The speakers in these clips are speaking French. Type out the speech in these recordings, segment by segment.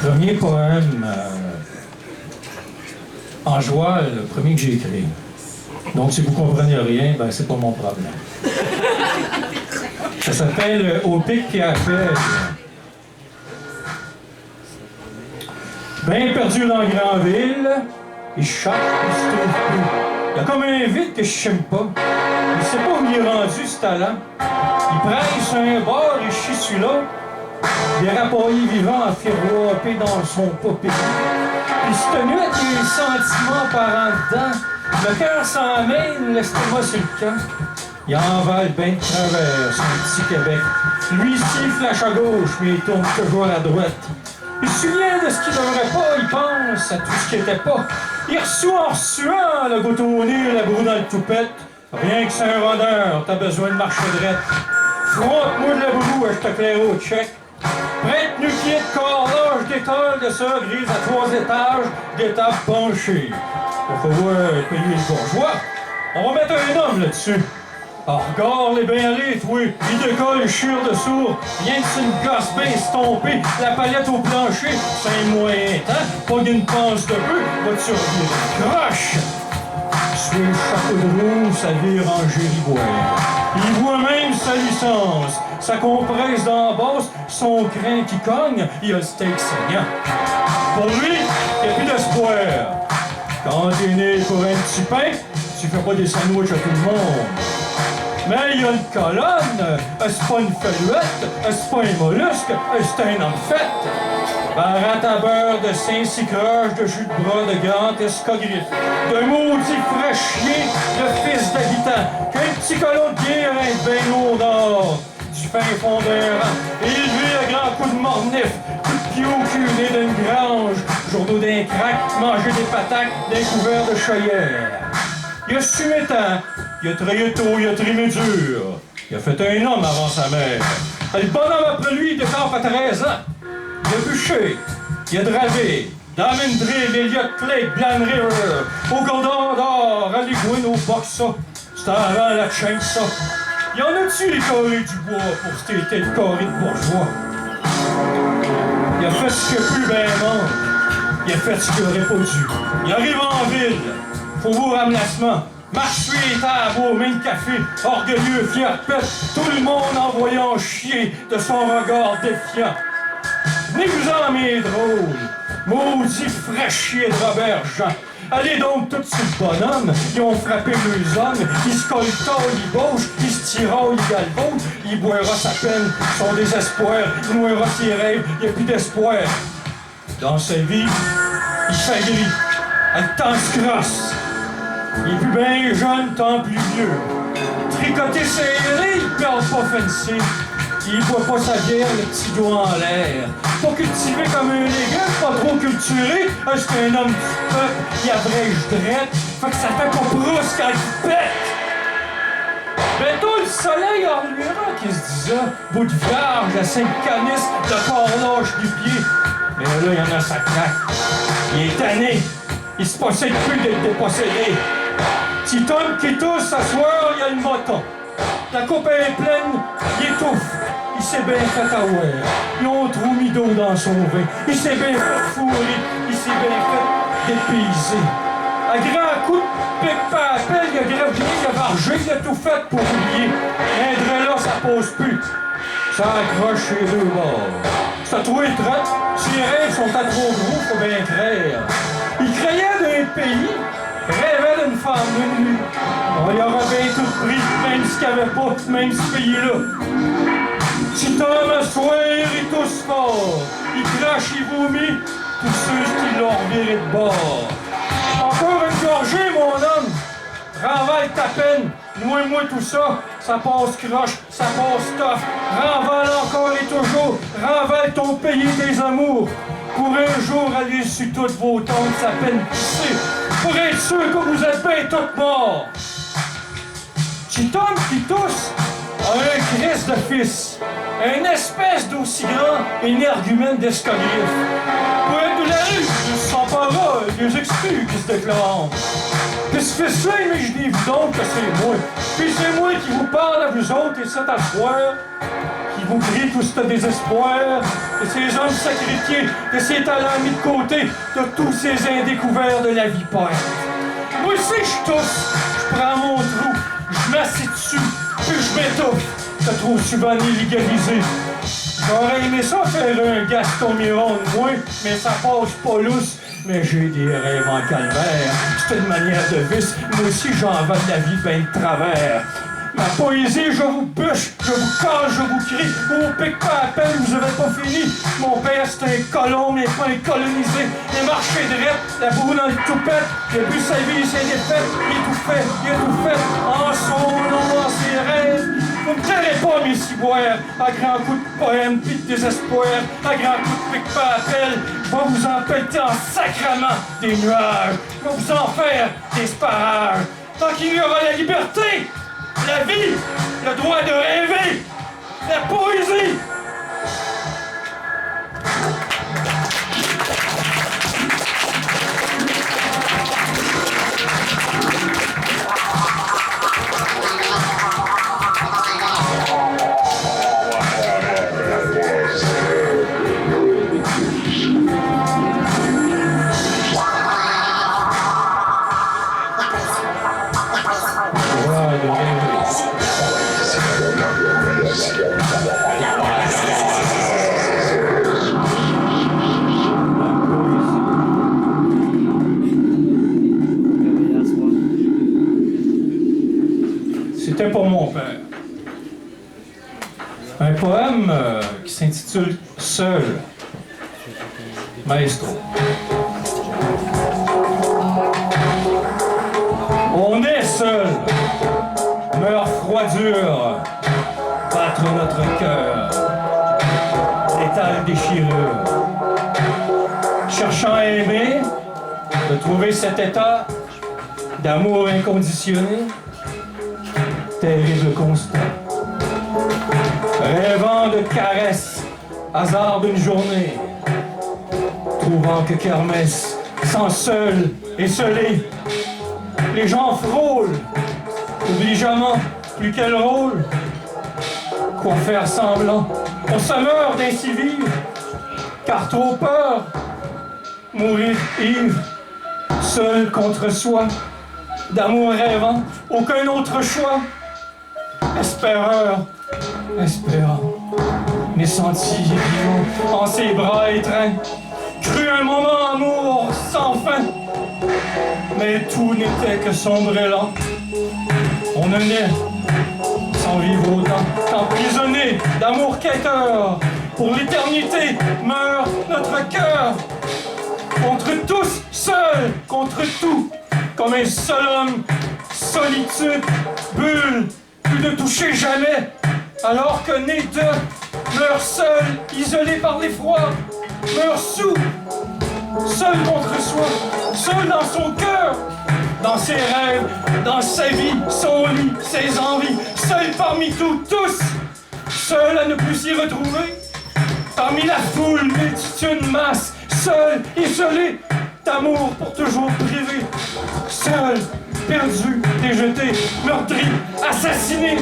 Premier poème en joie, le premier que j'ai écrit. Donc, si vous comprenez rien, ben c'est pas mon problème. Ça s'appelle Au pic qui appelle. Bien perdu dans la grande ville, il cherche, il se trouve plus. Il y a comme un vide que je n'aime pas. Il sait pas où il est rendu, ce talent. Il presse un bord et chie sur l'autre. Des rapaillés vivants à firoiper dans son popé. Puis cette nuit, il y a un sentiment par en dedans. Le cœur s'emmène, l'estomac sur le camp. Il envale bien de travers son petit Québec. Lui ici, flash à gauche, mais il tourne toujours à droite. Il se souvient de ce qu'il devrait pas, il pense à tout ce qui était pas. Il reçoit en suant le goutte au nez, la broue dans le toupette. Rien que c'est un rôdeur, t'as besoin de marcher droite. Fronte-moi de la broue, je te claire au check. Prête nu-pied de corps là, je décolle de ça, grise à 3 étages, d'étape penchée. Faut pouvoir payer le bourgeois. On va mettre un homme là-dessus. Ah, regarde les bénalés, toi. Il décolle, chire de sourd. Rien que c'est une gosse bien estompée. La palette au plancher, c'est un moyen temps. Pas d'une panse de peu, va te survivre. Croche! Sur le chapeau de roue, ça vire en gériboire. Il voit même sa licence. Ça compresse dans la basse, son crin qui cogne, il y a le steak saignant. Pour lui, il n'y a plus d'espoir. Quand t'es né pour un petit pain, tu fais pas des sandwichs à tout le monde. Mais il y a une colonne, c'est pas une feluette, c'est pas un mollusque, c'est un homme fait. Baratte à beurre de Saint-Cycroche, de jus de bras, de grand escogriffe, de maudit fraîchier, le fils d'habitant, qu'un petit colon de bière un bain d'or, du fin fond d'un rang, élevé à grands coups de mornif, coup de pied au cul, né d'une grange, journaux d'un crack, manger des patates, d'un couvert de chauillère. Il a sumé tant, il a trayé tôt, il a trimé dur. Il a fait un homme avant sa mère. Le bonhomme après lui, il décampe à 13 ans. Il a bûché, il a dravé, Diamond Drill, Elliott Lake, Bland River, au Gondor d'Or, à l'Iguine, au Boxa. C'était avant la chaîne, ça. Y en a-tu les carrés du bois pour cet été de carrés de bourgeois? Il a fait ce que plus ben manque. Il a fait ce qu'il aurait pas dû. Il arrive en ville. Faubourg Amelacement, marche sur les tables au main de café, orgueilleux, fier, pète, tout le monde en voyant chier de son regard défiant. Venez-vous-en, mes drôles, maudit fraîchier de Robert Jean. Allez donc tout sur le bonhomme, ils ont frappé deux hommes, ils se coltonnent, ils bauchent, ils se tiraillent, ils galvautent, il boira sa peine, son désespoir, il nourrira ses rêves, il n'y a plus d'espoir. Dans sa vie, il se fait gris, le temps se crosse. Il est plus bien jeune, tant plus vieux. Tricoté serré, il perd pas fancy. Il boit pas sa bière, le petit doigt en l'air. Pas cultivé comme un légume, pas trop culturé. C'est un homme du peuple, il abrège drette. Fait que ça fait pas brousse quand il pète. Bientôt le soleil enlevera, qui se disait. Bout de vierge, à 5 canisses, de corps lâche du pied. Mais là, il y en a sa claque. Il est tanné. Il se possède plus d'être dépossédé. Petit homme qui tousse, s'asseoir, il y a le moton. La coupe est pleine, il étouffe. Il s'est bien fait avoir. Ils ont trop mis d'eau dans son vin. Il s'est bien fait fourrer. Il s'est bien fait dépayser. À grands coups de pique par appel, il a graviné, il a vargé, il a tout fait pour oublier. Un là, ça pose plus. Ça accroche chez deux bords. C'est trop étroit. Ses rêves sont à trop gros, faut bien craire. Il croyait d'un pays, rêvait d'une femme nue. On y aurait bien tout pris, même ce qu'il n'y avait pas, même ce pays-là. Petit homme à soir, il tousse fort. Il crache, il vomit, tous ceux qui l'ont reviré de bord. Encore une gorgée, mon homme. Renvale ta peine, noie-moi tout ça. Ça passe croche, ça passe tough. Renvale encore et toujours. Renvale ton pays des amours. Pour un jour aller sur toutes vos tombes, sa peine pissée. Pour être sûr que vous êtes bien toutes morts. Petit homme qui tousse a un Christ de fils. Une espèce d'aussi grand énergumène d'escogriffe. Pour être de la rue, sans parole, des excuses qui se déclarent. Puis ce fils-là, imaginez-vous donc que c'est moi. Puis c'est moi qui vous parle à vous autres et cet asseoir, Il vous crie tout ce désespoir de ces hommes sacrifiés, de ces talents mis de côté, de tous ces indécouverts de la vie poète. Moi aussi, je tousse, je prends mon trou, je m'assieds dessus, puis je m'étouffe. T'as trop souvent illégalisé. J'aurais aimé ça faire un Gaston Miron de moi, mais ça passe pas lousse. Mais j'ai des rêves en calvaire, c'est une manière de vice. Moi aussi, j'en veux de la vie ben de travers. Ma poésie, je vous bûche, je vous cache, je vous crie. Vous pique pas à peine, vous avez pas fini. Mon père, c'est un colon, mais pas un colonisé. Il marché droit, la boue dans le toupette. Il a bu sa vie, il s'est défaite. Il a tout fait, en son nom, en ses rêves. Vous me tairez pas, mes ciboires, à grands coups de poème pis de désespoir, à grands coups de pique pas à pelle. Je vais vous en péter en sacrement des nuages. Je vais vous en faire des sparages. Tant qu'il y aura la liberté, la vie, le droit de rêver, la poésie. C'était pour mon père. Un poème qui s'intitule « Seul ». Maestro. On est seul, meurt froidure, battre notre cœur, létale déchirure. Cherchant à aimer, de trouver cet état d'amour inconditionné, terrible constat. Rêvant de caresses, hasard d'une journée, trouvant que kermesse, sans seul et scellé, les gens frôlent, obligeamment, plus quel rôle? Quoi faire semblant? On se meurt d'ainsi vivre, car trop peur, mourir ivre, seul contre soi, d'amour rêvant, aucun autre choix. Espéreur, espérant, mes sentis vivants en ses bras étreints, cru un moment amour sans fin, mais tout n'était que sombre et lent. On ne naît sans vivre autant, qu'emprisonné d'amour quêteur, pour l'éternité meurt notre cœur. Contre tous, seul, contre tout, comme un seul homme, solitude, bulle, plus de toucher jamais, alors que né de, meurt seul, isolé par l'effroi, meurt sous, seul contre soi, seul dans son cœur, dans ses rêves, dans sa vie, son lit, ses envies, seul parmi tous, seul à ne plus s'y retrouver, parmi la foule, multitude, masse, seul, isolé, d'amour pour toujours privé, seul, perdu, déjeté, meurtri, assassiné,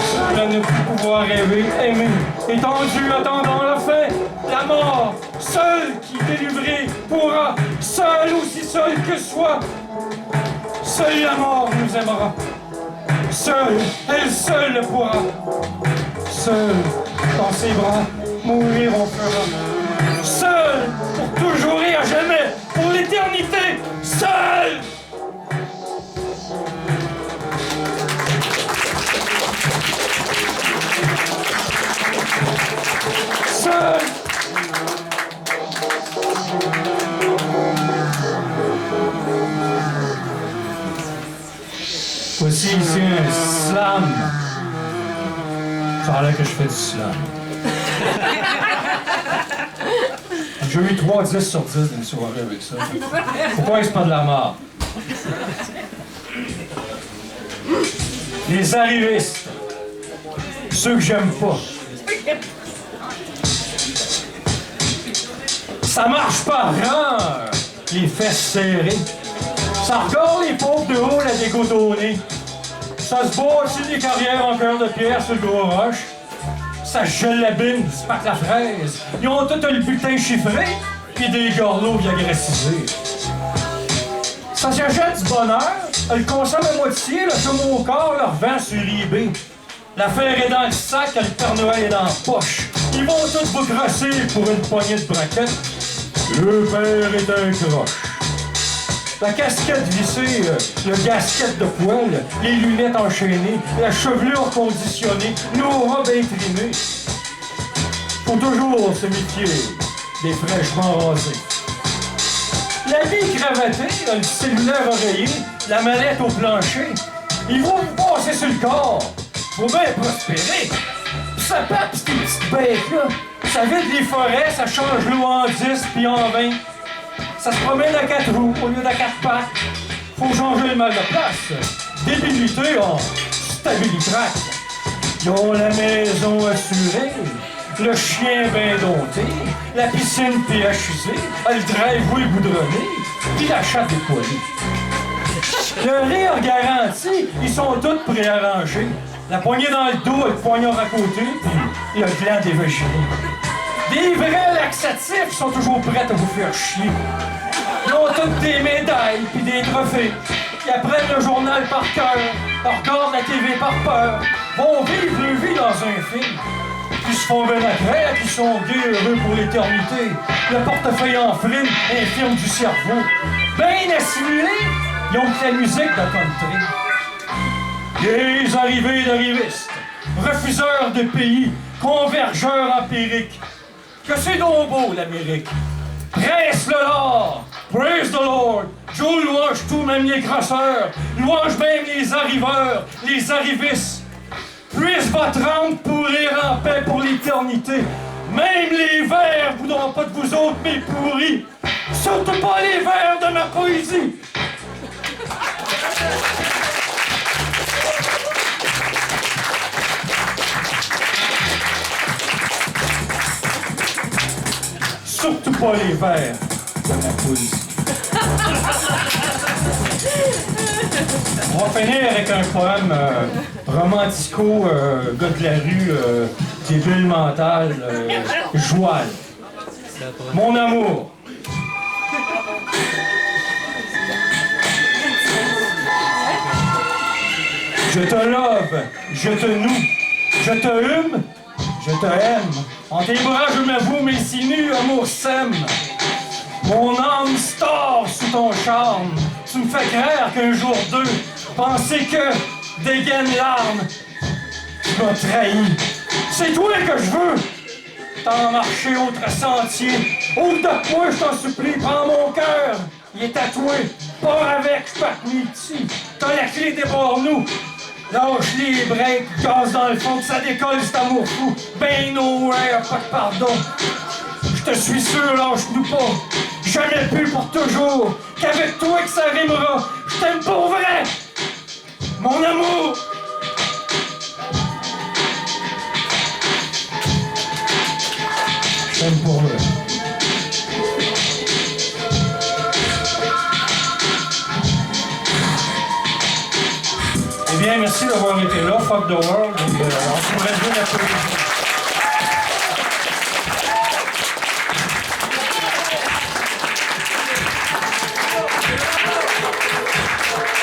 seul à ne plus pouvoir rêver, aimer, étendu, attendant la fin, la mort, seul qui délivré pourra, seul aussi seul que soi, seule la mort nous aimera, seule, elle seule le pourra, seul dans ses bras, mourir on fera, seul pour toujours et à jamais, pour l'éternité, seul. Seul. Voici ici un slam. Ça a l'air que je fais du slam. J'ai eu 3 10 sur 10 dans une soirée avec ça. Pourquoi est-ce pas de la mort? Les arrivistes. Ceux que j'aime pas. Ça marche pas, rend les fesses serrées. Ça regarde les pauvres de haut, la dégoutonnée. Ça se bat aussi des carrières en cœur de pierre sur le gros roche. ça gelabine du pack la fraise. Ils ont tout le bulletin chiffré, puis des gorlots bien agressisés. Ça s'achète du bonheur, elle le consomme à moitié, le fume au corps, le revend sur eBay. L'affaire est dans le sac, le Père Noël est dans la poche. Ils vont tous vous crosser pour une poignée de braquettes. Le père est un croche. La casquette vissée, le gasket de poêle, les lunettes enchaînées, la chevelure conditionnée, l'aura bien trimée. Faut toujours se méfier des fraîchement rasés. L'habit cravaté, le cellulaire oreiller, la mallette au plancher, ils vont vous passer sur le corps. Faut bien prospérer. Pis ça pape ces petites bêtes-là. Ça vide les forêts, ça change l'eau en 10 puis en 20. Ça se promène à 4 roues au lieu de 4 pattes. Faut changer le mal de place. Débilité en stabilitrac. Ils ont la maison assurée, le chien bien dompté, la piscine PHC, le driveway goudronné, puis la chatte dépoilée. Le rire garanti, ils sont tous préarrangés. La poignée dans le dos, le poignard à côté, puis le gland dévaginé. Des vrais laxatifs sont toujours prêts à vous faire chier. Ils ont toutes des médailles puis des trophées. Ils apprennent le journal par cœur, regardent la TV par peur, vont vivre leur vie dans un film. Puis se font bien après, puis sont gays heureux pour l'éternité. Le portefeuille en frime infirme du cerveau. Bien assimilés, ils ont que la musique de country. Les arrivées d'arrivistes, refuseurs de pays, convergeurs empiriques. Que c'est donc beau, l'Amérique. Presse le Lord, praise the Lord. Joe louange tout, même les grasseurs. Louange même les arriveurs, les arrivistes. Puisse votre âme pourrir en paix pour l'éternité. Même les vers voudront pas de vous autres, mes pourris. Surtout pas les vers de ma poésie. Surtout pas les vers de ma poésie. On va finir avec un poème romantico, gars de la rue, débile mental, joual. Mon amour. Je te love, je te noue, je te hume, je te aime. En tes bras, je m'avoue mes sinews, amour sème. Mon âme store sous ton charme. Tu me fais craire qu'un jour deux, penser que dégaine l'arme, tu m'as trahi. C'est toi que je veux. T'en marcher autre sentier. Ouvre de moi, je t'en supplie, prends mon cœur. Il est tatoué. Pars avec, je pars ici. T'as la clé des bords-nous. Lâche les breaks, gaz dans le fond, que ça décolle cet amour fou. Ben nowhere, pas de pardon. Je te suis sûr, lâche-nous pas. Jamais plus pour toujours. Qu'avec toi que ça rimera. Je t'aime pour vrai. Mon amour. Je t'aime pour vrai. Eh bien, merci d'avoir été là, Fuck the World. On se retrouve la prochaine fois.